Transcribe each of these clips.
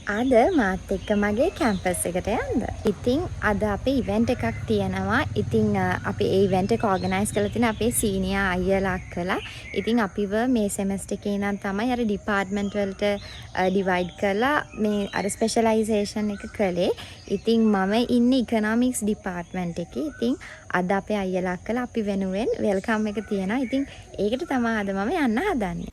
අද මාත් එක්ක මගේ කැම්පස් එකට යන්න. ඉතින් අද අපේ ඉවෙන්ට් එකක් තියෙනවා. ඉතින් අපි ඒ ඉවෙන්ට් එක ඕගනයිස් කරලා තියෙන අපේ සීනියර් අයියලා කළා. ඉතින් අපිව මේ සෙමස්ටර් එකේ නම් තමයි අර ඩිපාර්ට්මන්ට් වලට ඩිවයිඩ් කරලා මේ අර ස්පෙෂලයිසේෂන් එක කළේ. ඉතින් මම ඉන්නේ ඉකොනොමික්ස් ඩිපාර්ට්මන්ට් එකේ. ඉතින් අද අපේ අයියලා කළා අපි වෙනුවෙන් වෙල්කම් එක තියෙනවා. ඉතින් ඒකට තමයි අද මම යන්න හදන්නේ.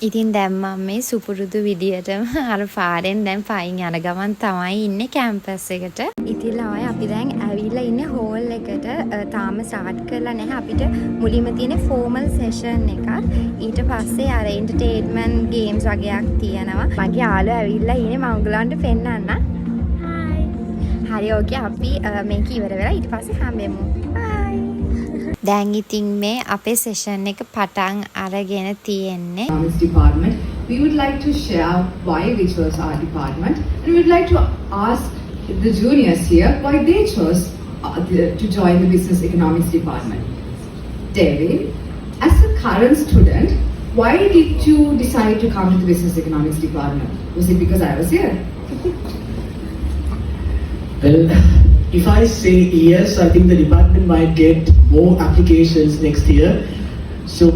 ඉතින් දැන් මම මේ සුපුරුදු විදියටම අර පාරෙන් දැන් පයින් යන ගමන් තමයි ඉන්නේ කැම්පස් එකට. ඉතින් ළමයි අපි දැන් ඇවිල්ලා ඉන්නේ හෝල් එකට. තාම ස්ටාර්ට් කරලා නැහැ. අපිට මුලින්ම තියෙන ෆෝමල් සෙෂන් එකක්. ඊට පස්සේ අර එන්ටර්ටේන්මන්ට් ගේම්ස් වගේක් තියෙනවා. මගේ යාළුවා ඇවිල්ලා ඉන්නේ මම උගලන්ට පෙන්නන්න. හරි ඕකේ අපි මේක ඉවර වෙලා ඊට පස්සේ හම්බෙමු. දැන් ඉතින් මේ අපේ සෙෂන් එක පටන් අරගෙන තියෙන්නේ. Department. We would like to share why we chose our department, and we would like to ask the juniors here why they chose to join the business economics department. David, as a current student, why did you decide to come to the business economics department? Was it because I was here? Well, if I say yes, I think the department might get more applications next year. So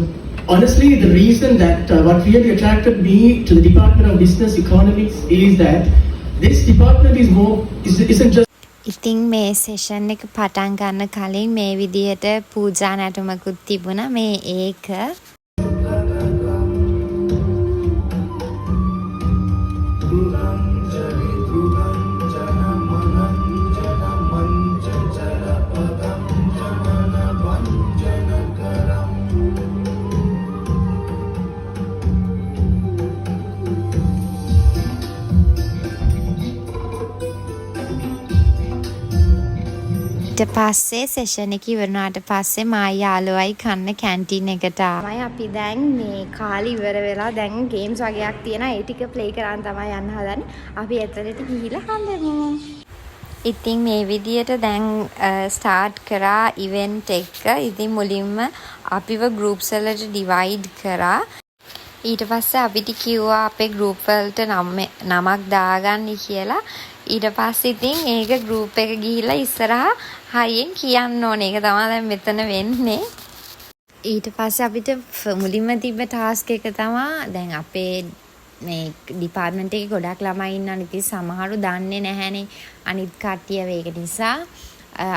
honestly, the reason that what really attracted me to the Department of Business Economics is that this department isn't just. ඉතින් මේ session එක පටන් ගන්න කලින් මේ විදියට පූජා නැටුමකුත් තිබුණා. මේ ඒක ඊට පස්සේ සෙෂන් එක ඉවරනාට පස්සේ මා යාළුවයි කන්න කැන්ටින් එකට ආවයි. අපි දැන් මේ කාලේ ඉවර වෙලා දැන් ගේම්ස් වගේක් තියෙනවා. ඒ ටික ප්ලේ කරන් තමයි යන්න හදන්නේ. අපි එතනට ගිහිල්ලා හම්බෙමු. ඉතින් මේ විදියට දැන් ස්ටාර්ට් කරා ඉවෙන්ට් එක. ඉතින් මුලින්ම අපිව ගෲප්ස් වලට ඩිවයිඩ් කරා. ඊට පස්සේ අපිට කිව්වා අපේ ගෲප් වලට නමක් දාගන්න කියලා. ඊට පස්සේ ඉතින් ඒක ගෲප් එක ගිහිල්ලා ඉස්සරහා හයියෙන් කියන්න ඕනේ. ඒක තමයි දැන් මෙතන වෙන්නේ. ඊට පස්සේ අපිට මුලින්ම තිබ්බ ටාස්ක් එක තමයි දැන් අපේ මේ ඩිපාර්ට්මන්ට් එකේ ගොඩක් ළමයි ඉන්නවා. ඉතින් සමහරු දන්නේ නැහැනේ අනිත් කට්ටිය ඒක නිසා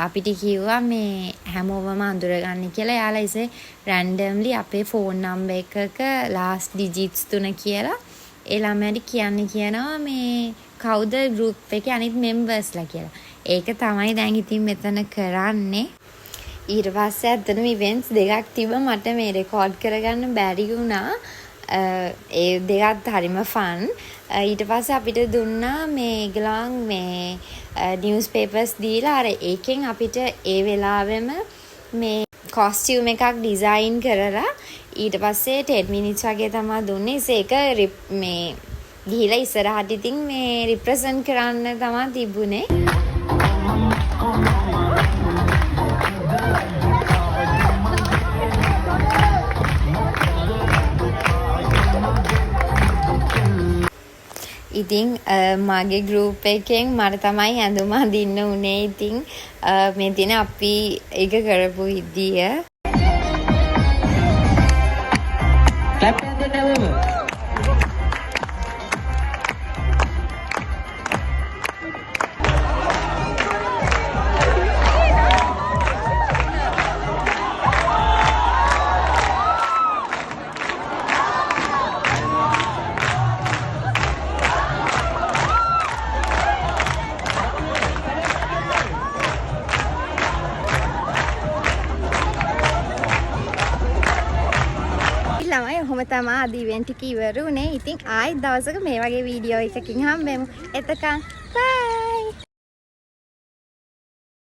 අපිට කිව්වා මේ හැමෝම අඳුරගන්න කියලා. එයාලා ඉතින් රැන්ඩම්ලි අපේ ෆෝන් නම්බර් එකක ලාස්ට් ඩිජිට්ස් 3 කියලා ඒ ළමයාට කියනවා මේ කවුද ගෲප් එකේ අනිත් මෙම්බර්ස්ලා කියලා. ඒක තමයි දැන් ඉතින් මෙතන කරන්නේ. ඊට පස්සේ අතන ඉවෙන්ට්ස් දෙකක් තිබ්බා. මට මේ රෙකෝඩ් කරගන්න බැරි වුණා. ඒ දෙකත් හරිම ෆන්. ඊට පස්සේ අපිට දුන්නා මේ ගලන් මේ නිවුස් පේපර්ස් දීලා අර ඒකෙන් අපිට ඒ වෙලාවෙම මේ කොස්ටියුම් එකක් ඩිසයින් කරලා ඊට පස්සේ 10 මිනිත්ස් වගේ තමයි දුන්නේ. ඒක මේ ගිහිලා ඉස්සරහට ඉතින් මේ රිප්‍රසන්ට් කරන්න තමයි තිබුණේ. ඉතින් මගේ ගෲප් එකෙන් මට තමයි ඇඳුම අඳින්න උනේ. ඉතින් මේ දින අපි ඒක කරපු විදිය Clap and then ඔහොම තමයි අද ඉවෙන්ට් එක ඉවර වුණේ. ඉතින් ආයෙත් දවසක මේ වගේ වීඩියෝ එකකින් හම්බෙමු. එතකන් බයි.